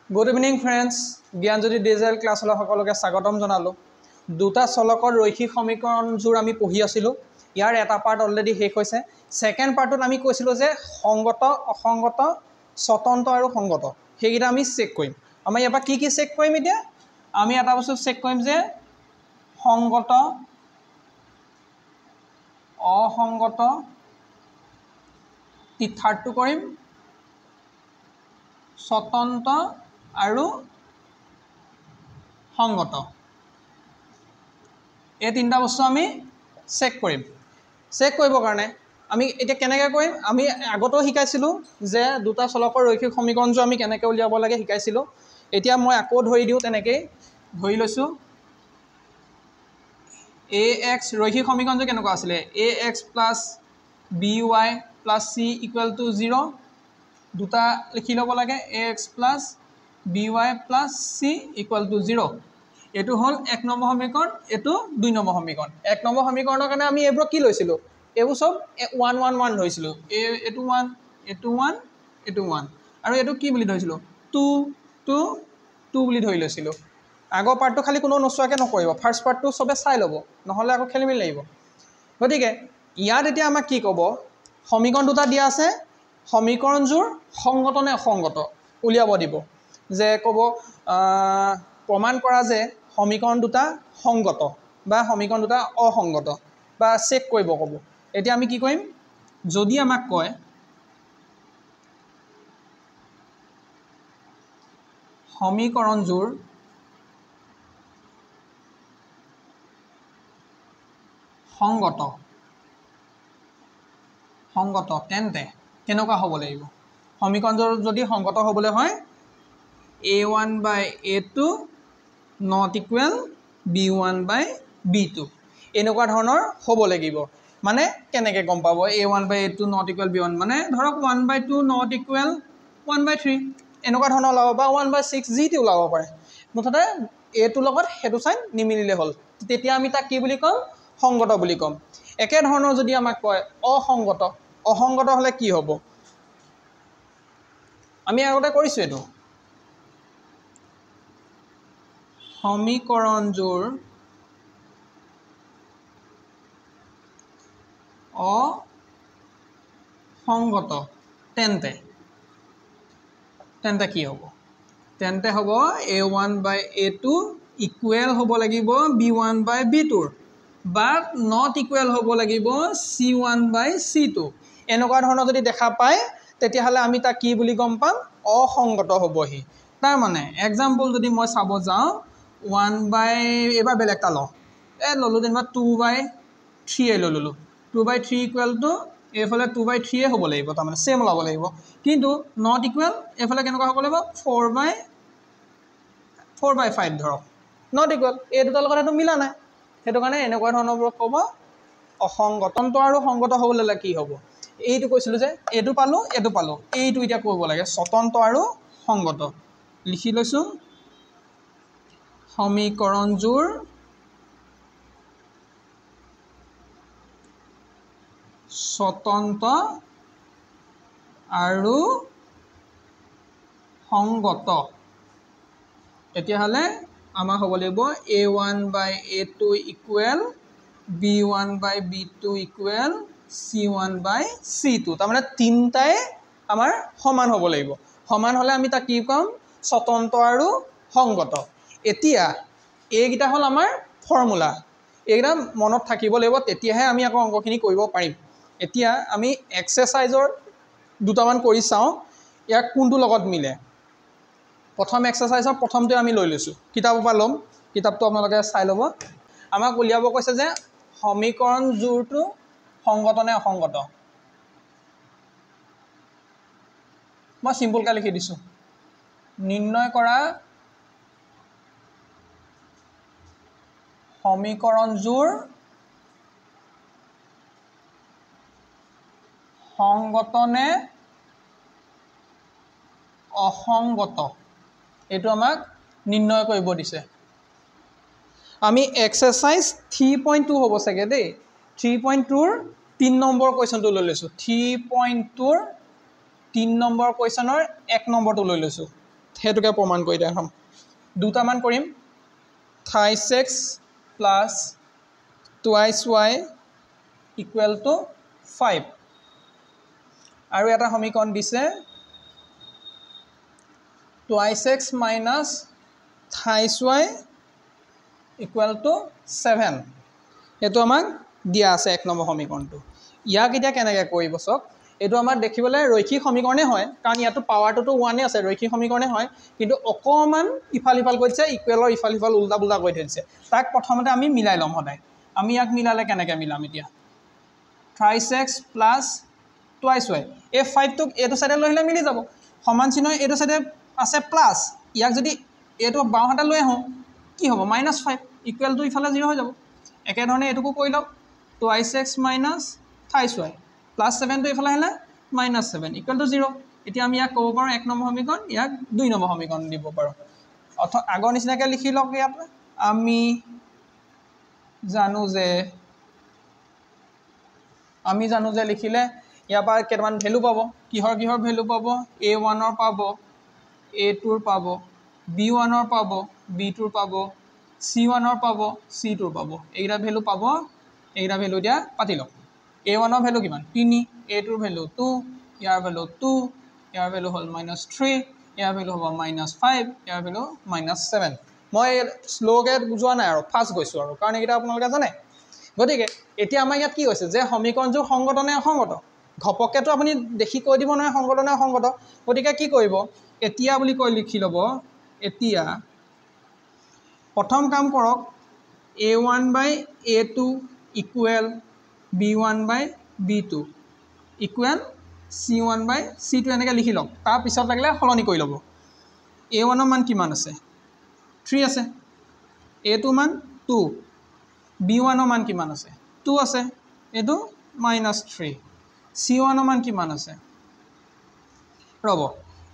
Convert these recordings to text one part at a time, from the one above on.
Good evening friends. Gyanjyoti Digital class la সকলোকে স্বাগতম জনালো। দুটা চলকৰ ৰৈখিক সমীকৰণজোৰ আমি পঢ়ি আছিলো। ইয়াৰ এটা পাৰ্ট অলৰেডি শেষ হৈছে। সেকেন্ড পাৰ্টত আমি কৈছিলো যে সংগত, অসংগত, স্বতন্ত্ৰ আৰু সংগত সেইকেইটা আমি চেক কৰিম। আমি ইয়াৰ পৰা কি চেক কৰিম এতিয়া? আমি এটা বস্তু চেক কৰিম যে সংগত, অসংগত, থাৰ্ডটো কৰিম স্বতন্ত্ৰ আৰু সংগত। এই তিনটা বস্তু আমি চেক কৰিম। চেক কৰিবৰ কাৰণে আমি এতিয়া কেনেকৈ কৰিম? আমি আগতেও শিকাইছিলোঁ যে দুটা চলকৰ ৰৈখিক সমীকৰণটো আমি কেনেকৈ উলিয়াব লাগে শিকাইছিলোঁ। এতিয়া মই আকৌ ধৰি দিওঁ, তেনেকৈ ধৰি লৈছোঁ। ax ৰৈখিক সমীকৰণটো কেনেকুৱা আছিলে? ax plus by plus c equal to 0 দুটা লিখি ল'ব লাগে। ax plus by plus c equal to 0 এইটো হ'ল 1 নম্বৰ সমীকৰণ, এইটো 2 নম্বৰ সমীকৰণ। 1 নম্বৰ সমীকৰণৰ কাৰণে আমি এইবোৰ কি লৈছিলোঁ? এইবোৰ চব 1 1 1 ধৰিছিলোঁ। এইটো 1, এইটো 1, এইটো 1 আৰু এইটো কি বুলি ধৰিছিলোঁ? 2 2 2 বুলি ধৰি লৈছিলোঁ। আগৰ পাৰ্টটো খালি কোনো নোচোৱাকৈ নকৰিব, ফাৰ্ষ্ট পাৰ্টটো চবে চাই ল'ব, নহ'লে আকৌ খেলি মেলি লাগিব। গতিকে ইয়াত এতিয়া আমাক কি ক'ব? সমীকৰণ দুটা দিয়া আছে, সমীকৰণযোৰ সংগত নে অসংগত উলিয়াব দিব। যে ক'ব প্ৰমাণ কৰা যে সমীকৰণ দুটা সংগত বা সমীকৰণ দুটা অসংগত বা চেক কৰিব ক'ব। এতিয়া আমি কি কৰিম? যদি আমাক কয় সমীকৰণযোৰ সংগত সংগত তেন্তে কেনেকুৱা হ'ব লাগিব? সমীকৰণযোৰ যদি সংগত হ'বলৈ হয় a1 by a2 not equal b1 by b2 এনেকুৱা ধৰণৰ হ'ব লাগিব। মানে কেনেকৈ গম পাব a1 by a2 not equal b1? মানে ধৰক 1 by 2 not equal 1 by 3 এনেকুৱা ধৰণৰ ওলাব বা 1 by 6 যিটো ওলাব পাৰে। মুঠতে এইটোৰ লগত সেইটো চাইন নিমিলিলে হ'ল, তেতিয়া আমি তাক কি বুলি ক'ম? সংগত বুলি ক'ম। একেধৰণৰ যদি আমাক কয় অসংগত, অসংগত হ'লে কি হ'ব? আমি আগতে কৰিছোঁ এইটো। সমীকৰণযোৰ অসংগত তেন্তে কি হ'ব? তেন্তে হ'ব a1 by a2 ইকুৱেল হ'ব লাগিব b1 by b2 বা নট ইকুৱেল হ'ব লাগিব c1 by c2। এনেকুৱা ধৰণৰ যদি দেখা পায় তেতিয়াহ'লে আমি তাক কি বুলি গম পাম? অসংগত হ'বহি। তাৰমানে এক্সাম্পল যদি মই চাব যাওঁ 1 by এইবাৰ বেলেগ এটা লওঁ, ল'লোঁ যেনিবা 2 by 3 ল'লোঁ। 2 by 3 ইকুৱেল টু এইফালে 2 by 3 হ'ব লাগিব, তাৰমানে ছেম ওলাব লাগিব। কিন্তু নট ইকুৱেল এইফালে কেনেকুৱা হ'ব লাগিব? 4 by 5 ধৰক নট ইকুৱেল। এই দুটাৰ লগত সেইটো মিলা নাই, সেইটো কাৰণে এনেকুৱা ধৰণৰবোৰক ক'ব অসংগত। আৰু সংগত হ'বলৈ হ'লে কি হ'ব? এইটো কৈছিলোঁ যে এইটো পালোঁ, এইটো পালোঁ, এইটো এতিয়া কৰিব লাগে স্বতন্ত্ৰ আৰু সংগত। লিখি লৈছোঁ সমীকৰণযোৰ স্বতন্ত্ৰ আৰু সংগত। তেতিয়াহ'লে আমাৰ হ'ব লাগিব a1 by a2 equal b1 by b2 equal c1 by c2। তাৰমানে তিনিটাই আমাৰ সমান হ'ব লাগিব। সমান হ'লে আমি তাক কি ক'ম? স্বতন্ত্ৰ আৰু সংগত। এতিয়া এইকেইটা হ'ল আমাৰ ফৰ্মুলা, এইকেইটা মনত থাকিব লাগিব, তেতিয়াহে আমি আকৌ অংকখিনি কৰিব পাৰিম। এতিয়া আমি এক্সাৰচাইজৰ দুটামান কৰি চাওঁ ইয়াক কোনটো লগত মিলে। প্ৰথম এক্সাৰচাইজৰ প্ৰথমটোৱে আমি লৈ লৈছোঁ, কিতাপৰ পৰা ল'ম, কিতাপটো আপোনালোকে চাই ল'ব। আমাক উলিয়াব কৈছে যে সমীকৰণযোৰটো সংগত নে অসংগত। মই চিম্পুলকৈ লিখি দিছোঁ, নিৰ্ণয় কৰা সমীকৰণযোৰ সংগত নে অসংগত এইটো আমাক নিৰ্ণয় কৰিব দিছে। আমি এক্সাৰচাইজ 3.2 হ'ব চাগে দেই, 3.2ৰ 3 নম্বৰ কুৱেশ্যনটো লৈ লৈছোঁ। 3.2ৰ 3 নম্বৰ কুৱেশ্যনৰ 1 নম্বৰটো লৈ লৈছোঁ। হেতুকে প্ৰমাণ কৰি দেখাম দুটা মান কৰিম thrice x plus twice y equal to 5 আৰু এটা সমীকৰণ দিছে twice x minus thrice y equal to 7 এটো আমাক দিয়া আছে এক নম্বৰ সমীকৰণটো ইয়াক এতিয়া কেনেকৈ কৰিব চক এটো আমাৰ দেখিবলৈ ৰৈখিক সমীকৰণে হয় কাৰণ ইয়াটো পাৱাৰটো 1 এ আছে ৰৈখিক সমীকৰণে হয় কিন্তু অকমান ইফাল ইফাল কৰিছে ইকুৱেলৰ ইফাল ইফাল উল্টা পুল্টা কৰি থৈছে তাক প্ৰথমতে আমি মিলাই লম হদাই আমি ইয়াক মিলালে কেনেকৈ মিলাম এতিয়া thrice x plus twice y এই 5 টোক এটো সাইডে লৈ আহিলে মিলি যাব সমান চিহ্ন এটো সাইডে আছে প্লাস ইয়াক যদি এটো বাও হাতে লৈ আহো কি হ'ব -5 ইকুৱেল টু ইফালে 0 হৈ যাব একে ধৰণে এটুকু কৰি লওক twice x minus thrice y plus 7 টো ইফালে আহিলে -7 ইকুৱেল টু 0 এতিয়া আমি ইয়াক ক'ব পাৰো এক নম্বৰ সমীকৰণ ইয়াক দুই নম্বৰ সমীকৰণ দিব পাৰো অথ আগৰ নিচিনাকৈ লিখি লওক ইয়াত আমি জানো যে লিখিলে ইয়াৰ পৰা কেইটামান ভ্যালু পাব কিহৰ ভ্যালু পাব a1 ৰ পাব a2 ৰ পাব b1 ৰ পাব b2 ৰ পাব c1 ৰ পাব c2 ৰ পাব এইটা ভ্যালু পাব এইটা ভ্যালু দিয়া পাতি লওক a1 ৰ ভ্যালু কিমান 3 a2 ৰ ভ্যালু 2 ইয়াৰ ভ্যালু 2 ইয়াৰ ভ্যালু হল -3 ইয়াৰ ভ্যালু হ'ব -5 ইয়াৰ ভ্যালু -7 মই স্লোকে বুজোৱা নাই আৰু ফাস্ট গৈছো আৰু কাৰণ এইটা আপোনালোকে জানে গতিকে এতিয়া আমাৰ ইয়াত কি হৈছে যে সমীকৰণযোৰ সংগত নে অসংগত ঘপককেতো আপুনি দেখি কৈ দিব নহয় সংগত নে অসংগত গতিকে কি কৰিব এতিয়া বুলি কৈ লিখি লব এতিয়া প্ৰথম কাম কৰক a1 by a2 equal b1 by b2 equal c1 by c2 এনেকৈ লিখি লওক তাৰ পিছত লাগিলে সলনি কৰি ল'ব a1 ৰ মান কিমান আছে 3 আছে a2 মান 2 b1 ৰ মান কিমান আছে 2 আছে এটো -3 c1 ৰ মান কিমান আছে ৰব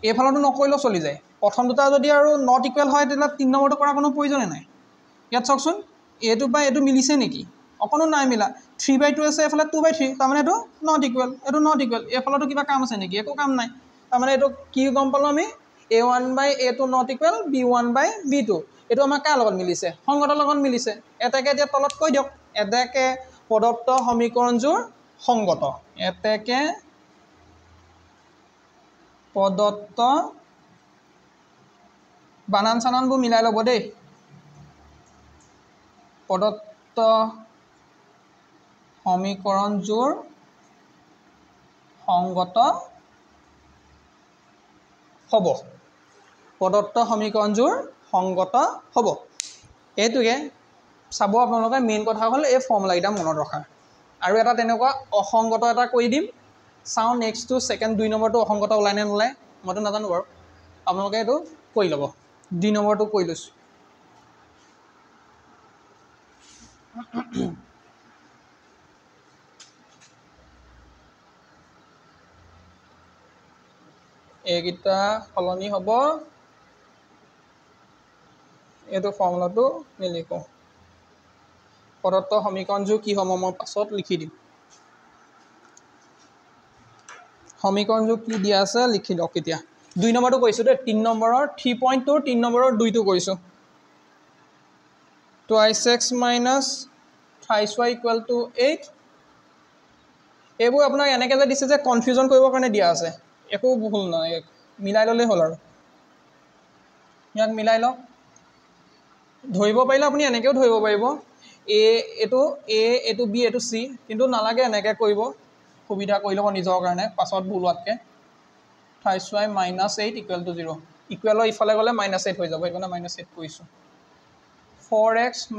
এফালটো নকৰিলো চলি যায় প্ৰথম দুটা যদি আৰু নট ইকুৱেল হয় তেলা 3 নম্বৰটো কৰা কোনো প্ৰয়োজন নাই ইয়াত চাওকচোন এটো বাই এটো মিলিছে নেকি অকনো নাই মিলা 3/2 আছে এফালে 2/3 তাৰ মানে এটো নট ইকুৱেল এফালটো কিবা কাম আছে নেকি একো কাম নাই তাৰ মানে এটো কি গম পালো আমি a1 by a2 not equal b1 by b2 এটো আমাৰ কাৰ লগত মিলিছে সংগতৰ লগত মিলিছে এটাকে দিয়া তলত কৈ দিয়ক এটাকে প্ৰদত্ত সমীকৰণযোৰ সংগত এটাকে প্ৰদত্ত বানান চানানবোৰ মিলাই ল'ব দেই প্ৰদত্ত সমীকৰণযোৰ সংগত হ'ব প্ৰদত্ত সমীকৰণযোৰ সংগত হ'ব এইটোকে চাব আপোনালোকে মেইন কথা হ'ল এই ফৰ্মুলা এটা মনত ৰখা আৰু এটা তেনেকুৱা অসংগত এটা কৰি দিম চাও নেক্সট টু সেকেন্ড 2 নম্বৰটো অসংগত ওলাই নে নোলাই মইতো নাজানো বাৰু আপোনালোকে এটো কৰি ল'ব 2 নম্বৰটো কৰি লৈছো এইকিটা সলনি হ'ব এটো ফৰ্মুলাটো লিখো প্ৰদত্ত সমীকৰণযোৰ কি হ'ব মই পাছত লিখি দিম সমীকৰণযোৰ কি দিয়া আছে লিখি লওক এতিয়া 2 নম্বৰটো কৈছো দে 3 নম্বৰৰ 3.2 3 নম্বৰৰ 2 টো কৈছো twice x minus thrice y equal to 8 এইবোৰ আপোনাক এনেকৈ যে দিছে যে কনফিউজন কৰিবৰ কাৰণে দিয়া আছে একো ভুল নাই মিলাই ললে হ'ল আৰু ইয়াক মিলাই লওক ধৰিব পাৰিলে আপুনি এনেকেও ধৰিব পাৰিব এটো b এটো c কিন্তু নালাগে এনেকৈ কৰিব সুবিধা কৰি ল'ব নিজৰ কাৰণে পাছত ভুলৱাতকে thrice y -8 equal to 0 ইকুৱেলৰ ইফালে গলে -8 হৈ যাব এইকাৰণে -8 কৰিছো 4x -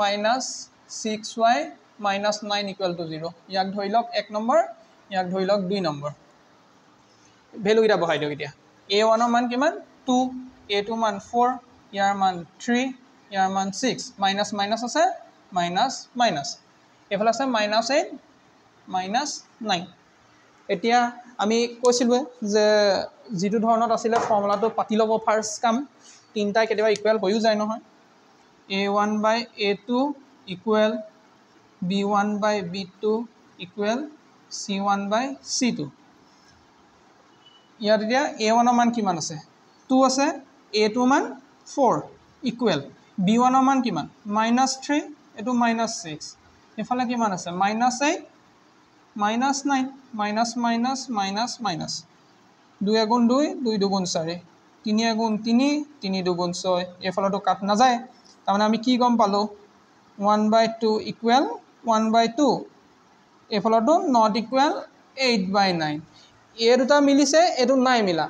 6y - 9 equal to 0 ইয়াক ধৰি লওক 1 নম্বৰ ইয়াক ধৰি লওক 2 নম্বৰ ভ্যালু এটা বহাই দিওক এতিয়া a1 ৰ মান কিমান 2 a2 মান 4 ইয়াৰ মান 3 ইয়াৰ মান 6 মাইনাস মাইনাস আছে মাইনাস এফালে আছে -8 -9 এতিয়া আমি কৈছিলো যে যেটো ধৰণত আছিল ফৰ্মুলাটো পাতি লব ফাৰ্স্ট কাম তিনটা কেতিয়াবা ইকুৱেল হৈও যায় নহয় a1 by a2 equal b1 by b2 equal c1 by c2 ইয়াত এতিয়া a1 ৰ মান কিমান আছে 2 আছে এটো মান 4 ইকুৱেল b1 ৰ মান কিমান -3 এটো -6 এফালে কিমান আছে -8 -9 মাইনাস মাইনাস মাইনাস মাইনাস 2 গুণ 2 2 গুণ 4 3 গুণ 3 3 গুণ 6 এফালেটো কাট না যায় তাৰমানে আমি কি গম পালো 1/2 ইকুৱেল 1/2 এফালেটো নট ইকুৱেল 8/9 এই দুটা মিলিছে এটো নাই মিলা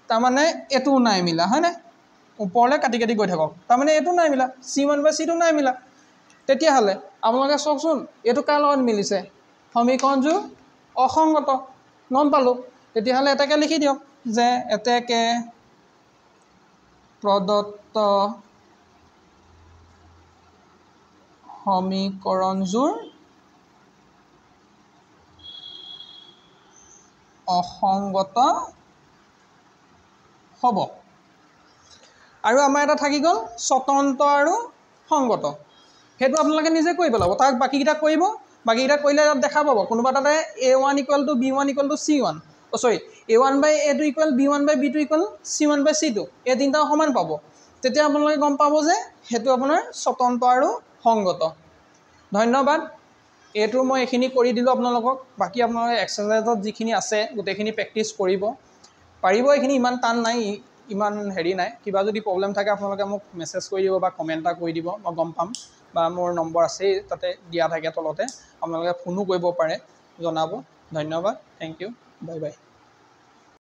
তাৰমানে এটো নাই মিলা হয় না ওপৰলে কাটি কাটি গৈ থাকক তাৰমানে এটো নাই মিলা c1/c2 নাই মিলা তেতিয়া হলে আপোনালোকে চাওকচোন এটো কাৰ লগত মিলিছে সমীকৰণটো অসংগত গম পালো তেতিয়া হলে এটাকে লিখি দিয়ক যে এটাকে প্ৰদত্ত সমীকৰণজোৰ অসংগত হ'ব আৰু আমাৰ এটা থাকি গল স্বতন্ত্ৰ আৰু সংগত হেতু আপোনালোকে নিজে কৰি পেলাব তাক বাকিটা কৰিব বাকিটা কৰিলে দেখা পাব কোনোবা তাতে a1 = b1 = c1 সৰি a1/a2 = b1/b2 = c1/c2 এই তিনটা সমান পাব তেতিয়া আপোনালোকে গম পাব যে হেতু আপোনাৰ স্বতন্ত্ৰ আৰু সংগত ধন্যবাদ এটো মই এখিনি কৰি দিলো আপোনালোকক বাকি আপোনালোকে এক্সাৰসাইজত যিখিনি আছে গোটেইখিনি প্ৰেক্টিছ কৰিব পাৰিব এখিনি ইমান টান নাই ইমান হেৰি নাই কিবা যদি প্ৰবলেম থাকে আপোনালোকে মোক মেছেজ কৰি দিব বা কমেন্ট এটা কৰি দিব মই গম পাম বা মোৰ নম্বৰ আছে তাতে দিয়া থাকে তলতে আপোনালোকে ফোনো কৰিব পাৰে জনাব ধন্যবাদ থ্যাংক ইউ বাই বাই